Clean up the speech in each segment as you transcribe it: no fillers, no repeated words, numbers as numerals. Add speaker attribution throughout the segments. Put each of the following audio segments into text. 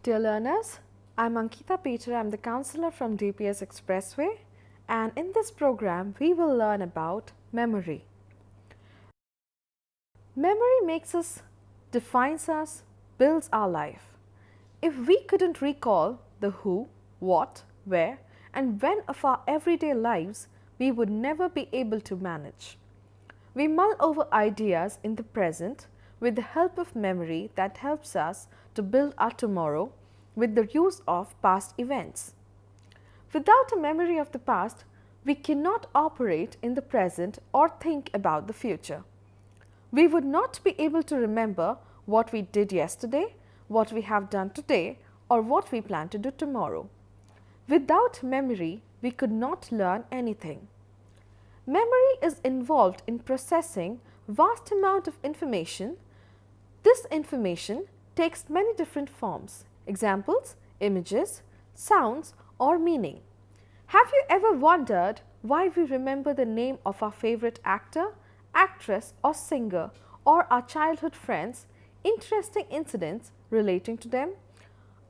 Speaker 1: Dear learners, I'm Ankita Peter. I'm the counselor from DPS Expressway, and in this program we will learn about memory. Memory makes us, defines us, builds our life. If we couldn't recall the who, what, where and when of our everyday lives, we would never be able to manage. We mull over ideas in the present with the help of memory that helps us to build our tomorrow with the use of past events. Without a memory of the past, we cannot operate in the present or think about the future. We would not be able to remember what we did yesterday, what we have done today, or what we plan to do tomorrow. Without memory, we could not learn anything. Memory is involved in processing vast amount of information. This information takes many different forms, examples, images, sounds or meaning. Have you ever wondered why we remember the name of our favorite actor, actress or singer or our childhood friends, interesting incidents relating to them,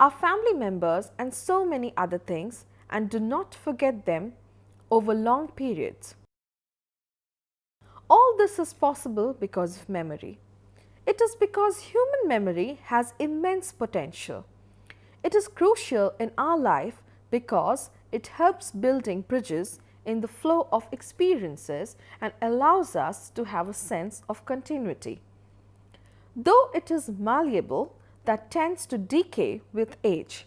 Speaker 1: our family members and so many other things, and do not forget them over long periods? All this is possible because of memory. It is because human memory has immense potential. It is crucial in our life because it helps building bridges in the flow of experiences and allows us to have a sense of continuity. Though it is malleable, that tends to decay with age.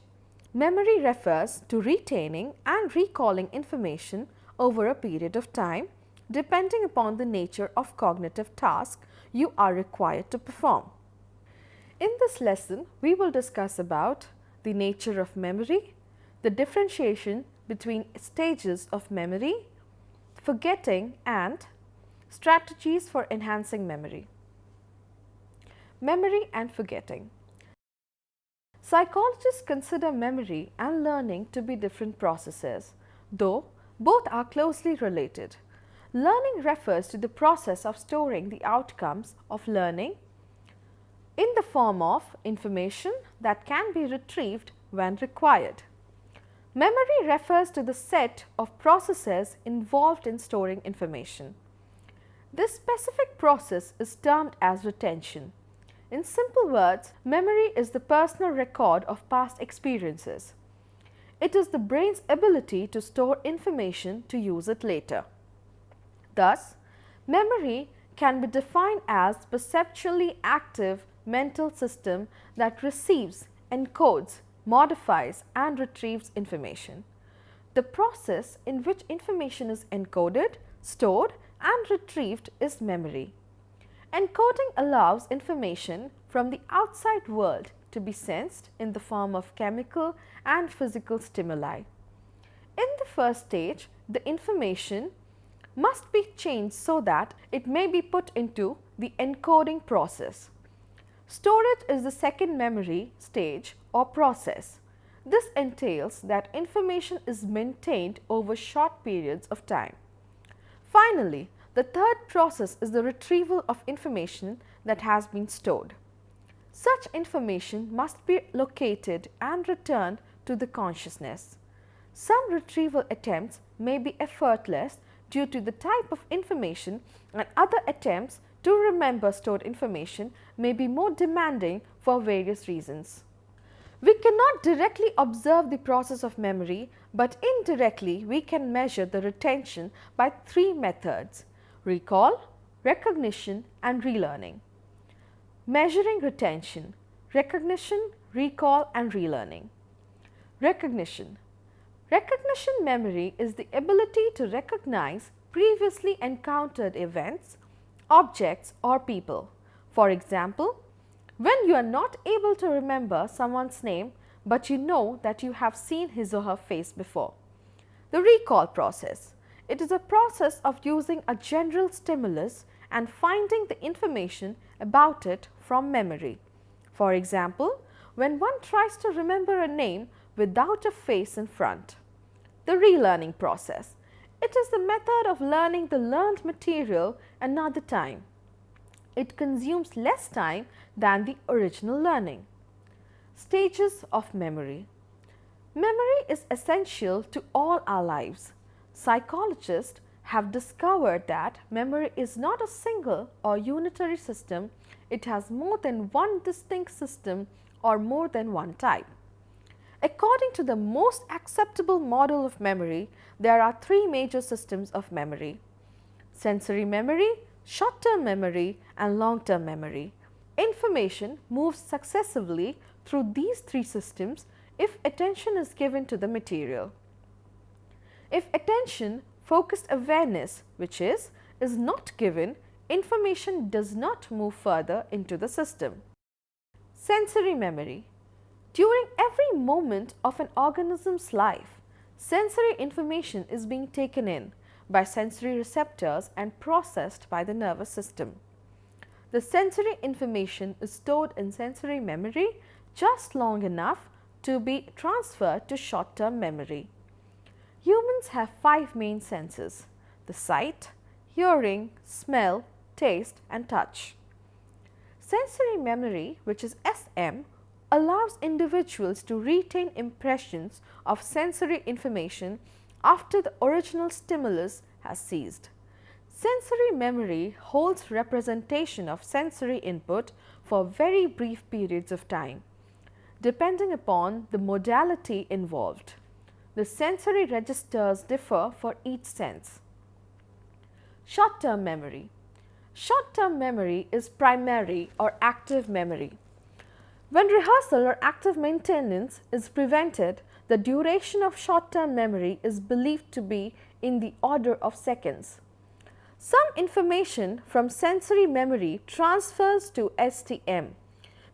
Speaker 1: Memory refers to retaining and recalling information over a period of time, depending upon the nature of cognitive task you are required to perform. In this lesson, we will discuss about the nature of memory, the differentiation between stages of memory, forgetting and strategies for enhancing memory. Memory and forgetting. Psychologists consider memory and learning to be different processes, though both are closely related. Learning refers to the process of storing the outcomes of learning in the form of information that can be retrieved when required. Memory refers to the set of processes involved in storing information. This specific process is termed as retention. In simple words, memory is the personal record of past experiences. It is the brain's ability to store information to use it later. Thus, memory can be defined as perceptually active mental system that receives, encodes, modifies and retrieves information. The process in which information is encoded, stored and retrieved is memory. Encoding allows information from the outside world to be sensed in the form of chemical and physical stimuli. In the first stage, the information must be changed so that it may be put into the encoding process. Storage is the second memory stage or process. This entails that information is maintained over short periods of time. Finally, the third process is the retrieval of information that has been stored. Such information must be located and returned to the consciousness. Some retrieval attempts may be effortless due to the type of information, and other attempts to remember stored information may be more demanding for various reasons. We cannot directly observe the process of memory, but indirectly we can measure the retention by three methods: recall, recognition and relearning. Measuring retention: recognition, recall and relearning. Recognition. Recognition memory is the ability to recognize previously encountered events, objects or people. For example, when you are not able to remember someone's name but you know that you have seen his or her face before. The recall process. It is a process of using a general stimulus and finding the information about it from memory. For example, when one tries to remember a name without a face in front. The relearning process. It is the method of learning the learned material another time. It consumes less time than the original learning. Stages of memory. Memory is essential to all our lives. Psychologists have discovered that memory is not a single or unitary system, it has more than one distinct system or more than one type. According to the most acceptable model of memory, there are three major systems of memory: sensory memory, short-term memory, and long-term memory. Information moves successively through these three systems if attention is given to the material. If attention, focused awareness, which is not given, information does not move further into the system. Sensory memory. During every moment of an organism's life, sensory information is being taken in by sensory receptors and processed by the nervous system. The sensory information is stored in sensory memory just long enough to be transferred to short-term memory. Humans have 5 main senses: the sight, hearing, smell, taste, and touch. Sensory memory, which is SM, allows individuals to retain impressions of sensory information after the original stimulus has ceased. Sensory memory holds representation of sensory input for very brief periods of time, depending upon the modality involved. The sensory registers differ for each sense. Short-term memory. Short-term memory is primary or active memory. When rehearsal or active maintenance is prevented, the duration of short-term memory is believed to be in the order of seconds. Some information from sensory memory transfers to STM,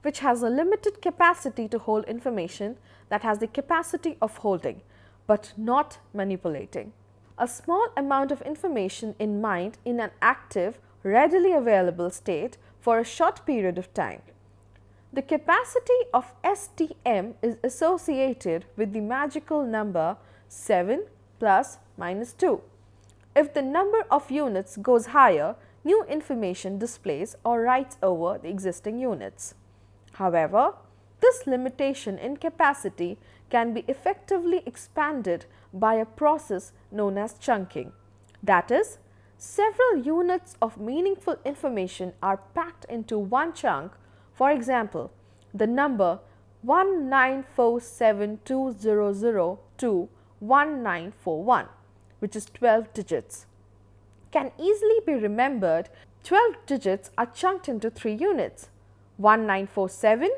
Speaker 1: which has a limited capacity to hold information that has the capacity of holding, but not manipulating. A small amount of information in mind in an active, readily available state for a short period of time. The capacity of STM is associated with the magical number 7 plus minus 2. If the number of units goes higher, new information displays or writes over the existing units. However, this limitation in capacity can be effectively expanded by a process known as chunking. That is, several units of meaningful information are packed into one chunk. For example, the number 19472002191, which is 12 digits, can easily be remembered. 12 digits are chunked into 3 units: 1947,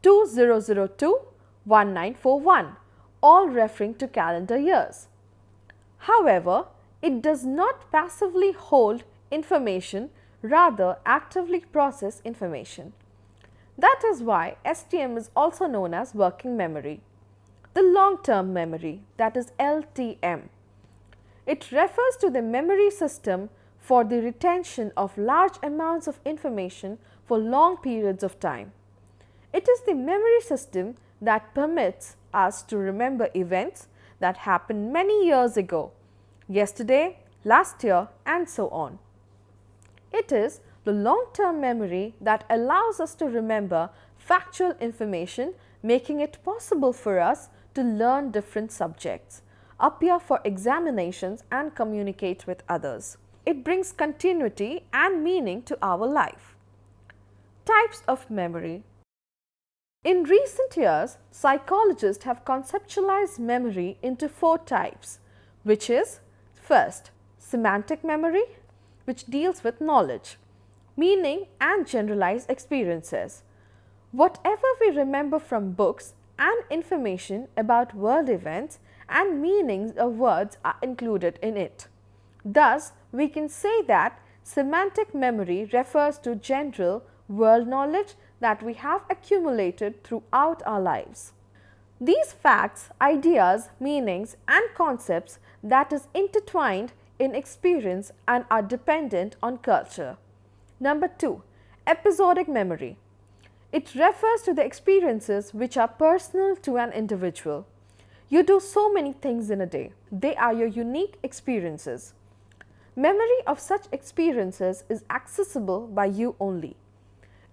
Speaker 1: 2002, 1941, all referring to calendar years. However, it does not passively hold information, rather actively process information. That is why STM is also known as working memory. The long-term memory, that is LTM. It refers to the memory system for the retention of large amounts of information for long periods of time. It is the memory system that permits us to remember events that happened many years ago, yesterday, last year, and so on. It is the long-term memory that allows us to remember factual information, making it possible for us to learn different subjects, appear for examinations, and communicate with others. It brings continuity and meaning to our life. Types of memory. In recent years, psychologists have conceptualized memory into 4 types, which is: first, semantic memory, which deals with knowledge, meaning, and generalized experiences. Whatever we remember from books and information about world events and meanings of words are included in it. Thus, we can say that semantic memory refers to general world knowledge that we have accumulated throughout our lives. These facts, ideas, meanings, and concepts that is intertwined in experience and are dependent on culture. Number 2, episodic memory. It refers to the experiences which are personal to an individual. You do so many things in a day. They are your unique experiences. Memory of such experiences is accessible by you only.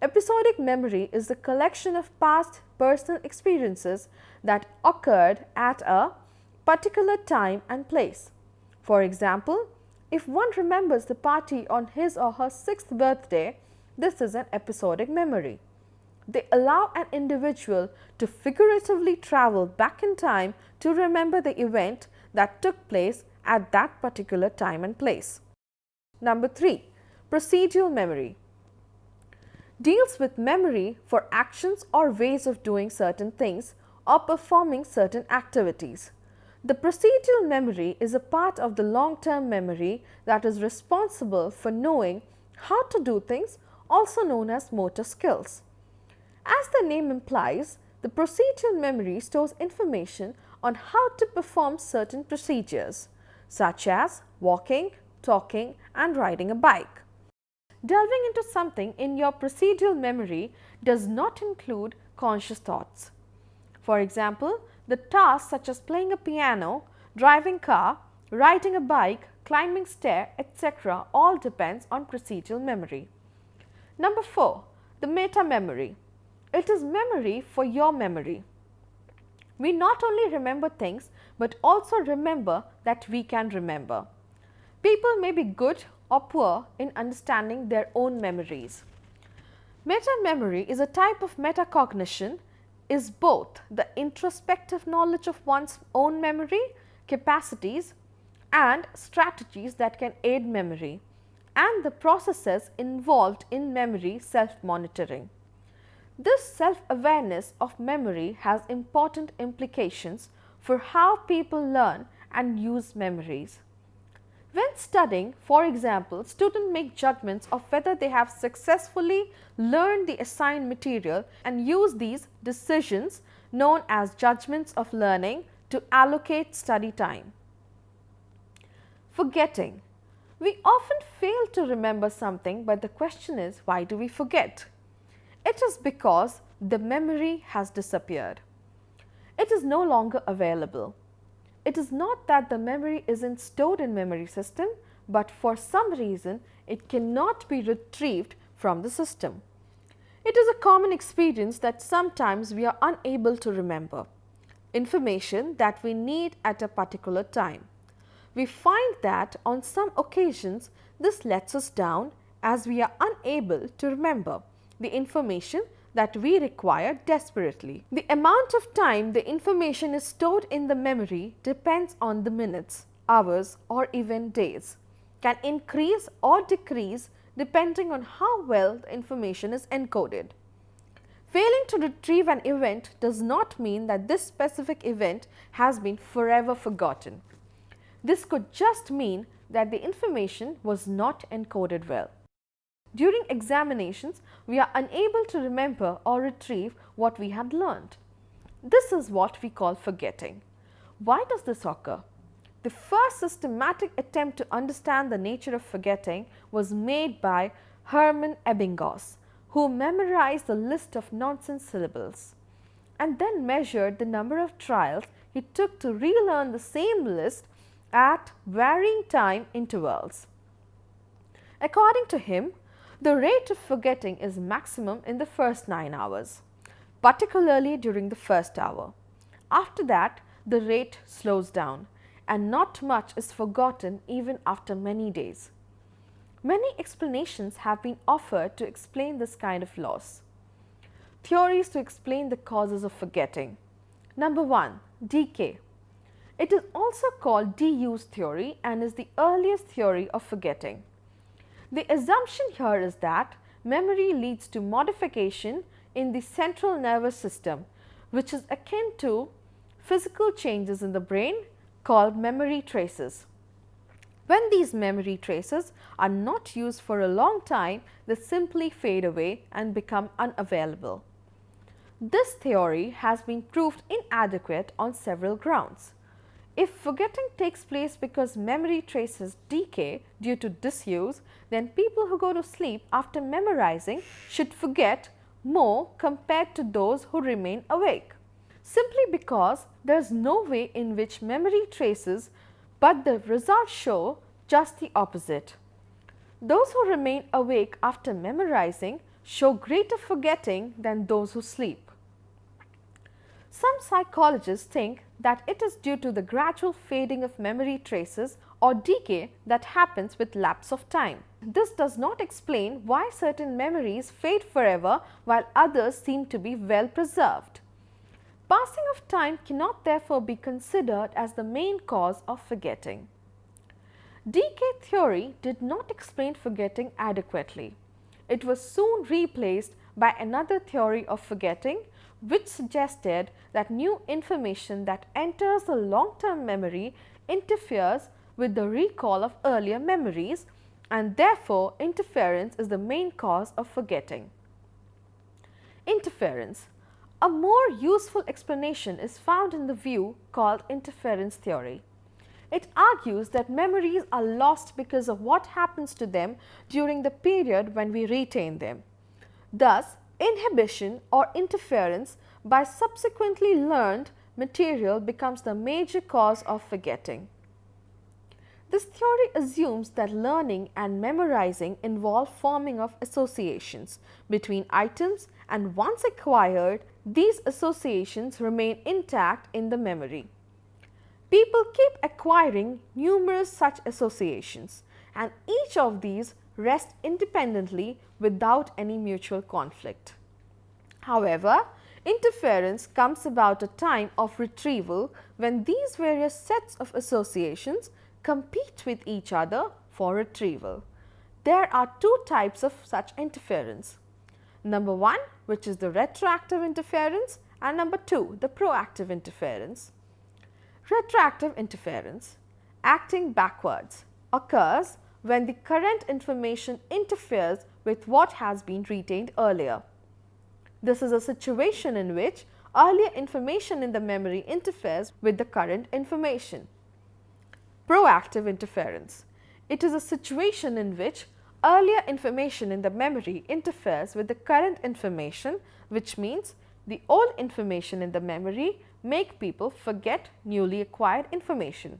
Speaker 1: Episodic memory is the collection of past personal experiences that occurred at a particular time and place. For example, if one remembers the party on his or her 6th birthday, this is an episodic memory. They allow an individual to figuratively travel back in time to remember the event that took place at that particular time and place. Number 3. Procedural memory deals with memory for actions or ways of doing certain things or performing certain activities. The procedural memory is a part of the long-term memory that is responsible for knowing how to do things, also known as motor skills. As the name implies, the procedural memory stores information on how to perform certain procedures, such as walking, talking, and riding a bike. Delving into something in your procedural memory does not include conscious thoughts. For example, the tasks such as playing a piano, driving car, riding a bike, climbing stair, etc. all depends on procedural memory. Number 4. The meta memory. It is memory for your memory. We not only remember things but also remember that we can remember. People may be good or poor in understanding their own memories. Meta-memory is a type of metacognition, is both the introspective knowledge of one's own memory, capacities and strategies that can aid memory, and the processes involved in memory self-monitoring. This self-awareness of memory has important implications for how people learn and use memories. When studying, for example, students make judgments of whether they have successfully learned the assigned material and use these decisions, known as judgments of learning, to allocate study time. Forgetting. We often fail to remember something, but the question is, why do we forget? It is because the memory has disappeared. It is no longer available. It is not that the memory isn't stored in memory system, but for some reason it cannot be retrieved from the system. It is a common experience that sometimes we are unable to remember information that we need at a particular time. We find that on some occasions this lets us down as we are unable to remember the information that we require desperately. The amount of time the information is stored in the memory depends on the minutes, hours or even days, can increase or decrease depending on how well the information is encoded. Failing to retrieve an event does not mean that this specific event has been forever forgotten. This could just mean that the information was not encoded well. During examinations, we are unable to remember or retrieve what we had learned. This is what we call forgetting. Why does this occur? The first systematic attempt to understand the nature of forgetting was made by Hermann Ebbinghaus, who memorized the list of nonsense syllables and then measured the number of trials he took to relearn the same list at varying time intervals. According to him, the rate of forgetting is maximum in the first 9 hours, particularly during the first hour. After that, the rate slows down and not much is forgotten even after many days. Many explanations have been offered to explain this kind of loss. Theories to explain the causes of forgetting. Number 1. Decay. It is also called de-use theory and is the earliest theory of forgetting. The assumption here is that memory leads to modification in the central nervous system, which is akin to physical changes in the brain called memory traces. When these memory traces are not used for a long time, they simply fade away and become unavailable. This theory has been proved inadequate on several grounds. If forgetting takes place because memory traces decay due to disuse, then people who go to sleep after memorizing should forget more compared to those who remain awake. Simply because there is no way in which memory traces, but the results show just the opposite. Those who remain awake after memorizing show greater forgetting than those who sleep. Some psychologists think that it is due to the gradual fading of memory traces or decay that happens with lapse of time. This does not explain why certain memories fade forever while others seem to be well preserved. Passing of time cannot therefore be considered as the main cause of forgetting. Decay theory did not explain forgetting adequately. It was soon replaced by another theory of forgetting, which suggested that new information that enters the long-term memory interferes with the recall of earlier memories, and therefore interference is the main cause of forgetting. Interference. A more useful explanation is found in the view called interference theory. It argues that memories are lost because of what happens to them during the period when we retain them. Thus, inhibition or interference by subsequently learned material becomes the major cause of forgetting. This theory assumes that learning and memorizing involve forming of associations between items, and once acquired, these associations remain intact in the memory. People keep acquiring numerous such associations, and each of these rests independently without any mutual conflict. However, interference comes about a time of retrieval when these various sets of associations compete with each other for retrieval. There are two types of such interference. Number one, which is the retroactive interference, and number two, the proactive interference. Retroactive interference, acting backwards, occurs when the current information interferes with what has been retained earlier. This is a situation in which earlier information in the memory interferes with the current information. Proactive interference. It is a situation in which earlier information in the memory interferes with the current information, which means the old information in the memory make people forget newly acquired information.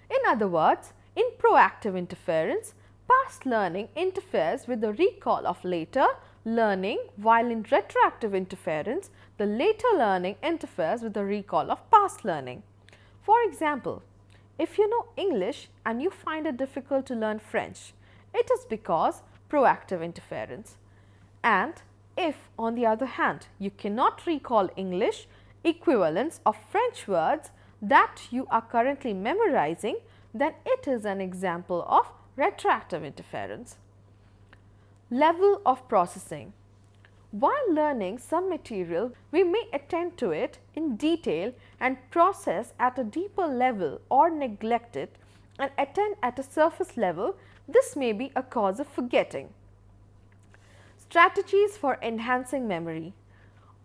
Speaker 1: In other words, in proactive interference, past learning interferes with the recall of later learning, while in retroactive interference, the later learning interferes with the recall of past learning. For example, if you know English and you find it difficult to learn French, it is because proactive interference. And if, on the other hand, you cannot recall English equivalents of French words that you are currently memorizing, then it is an example of retroactive interference. Level of processing. While learning some material, we may attend to it in detail and process at a deeper level, or neglect it and attend at a surface level. This may be a cause of forgetting. Strategies for enhancing memory.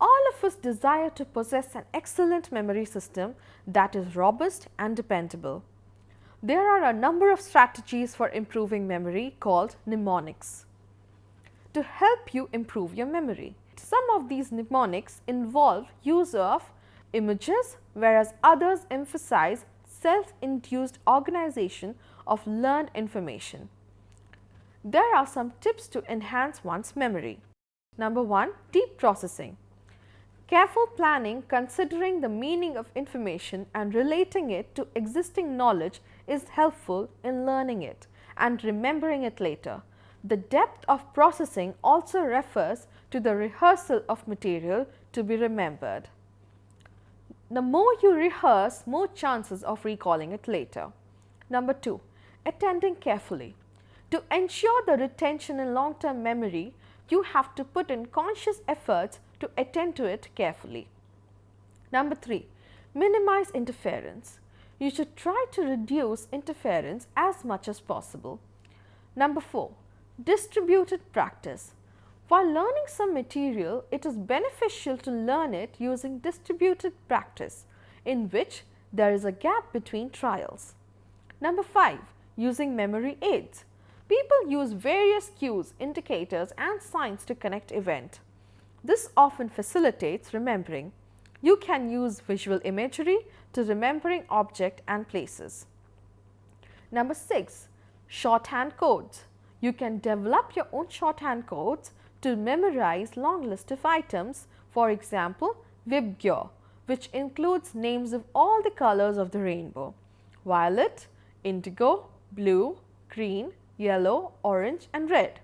Speaker 1: All of us desire to possess an excellent memory system that is robust and dependable. There are a number of strategies for improving memory called mnemonics to help you improve your memory. Some of these mnemonics involve use of images, whereas others emphasize self-induced organization of learned information. There are some tips to enhance one's memory. Number one, deep processing. Careful planning, considering the meaning of information and relating it to existing knowledge, is helpful in learning it and remembering it later. The depth of processing also refers to the rehearsal of material to be remembered. The more you rehearse, more chances of recalling it later. Number two, attending carefully. To ensure the retention in long-term memory, you have to put in conscious efforts to attend to it carefully. Number three, minimize interference. You should try to reduce interference as much as possible. Number four, distributed practice. While learning some material, it is beneficial to learn it using distributed practice, in which there is a gap between trials. Number five, using memory aids. People use various cues, indicators and signs to connect event. This often facilitates remembering. You can use visual imagery to remembering object and places. Number six, shorthand codes. You can develop your own shorthand codes to memorize long list of items, for example, Vibgyor, which includes names of all the colors of the rainbow: violet, indigo, blue, green, yellow, orange and red.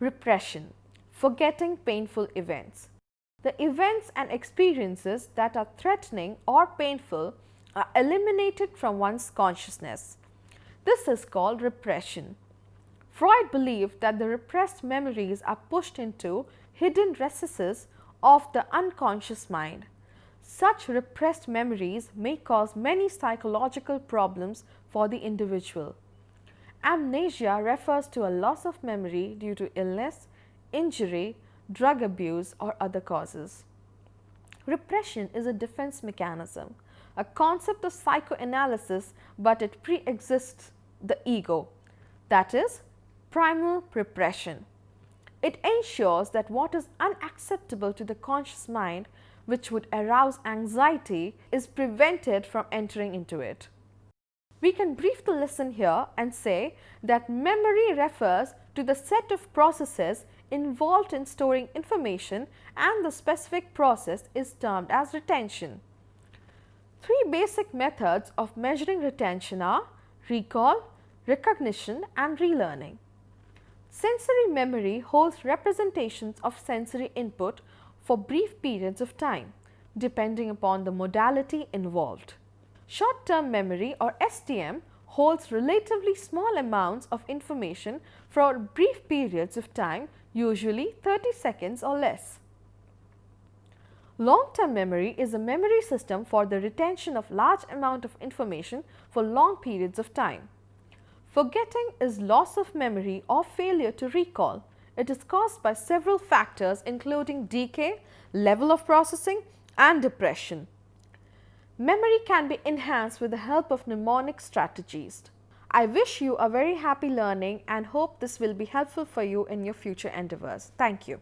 Speaker 1: Repression, forgetting painful events. The events and experiences that are threatening or painful are eliminated from one's consciousness. This is called repression. Freud believed that the repressed memories are pushed into hidden recesses of the unconscious mind. Such repressed memories may cause many psychological problems for the individual. Amnesia refers to a loss of memory due to illness, injury, drug abuse or other causes. Repression is a defense mechanism, a concept of psychoanalysis, but it pre-exists the ego, that is, primal repression. It ensures that what is unacceptable to the conscious mind, which would arouse anxiety, is prevented from entering into it. We can brief the lesson here and say that memory refers to the set of processes involved in storing information, and the specific process is termed as retention. Three basic methods of measuring retention are recall, recognition and relearning. Sensory memory holds representations of sensory input for brief periods of time, depending upon the modality involved. Short-term memory or STM holds relatively small amounts of information for brief periods of time, usually 30 seconds or less. Long-term memory is a memory system for the retention of large amount of information for long periods of time. Forgetting is loss of memory or failure to recall. It is caused by several factors including decay, level of processing and depression. Memory can be enhanced with the help of mnemonic strategies. I wish you a very happy learning and hope this will be helpful for you in your future endeavors. Thank you.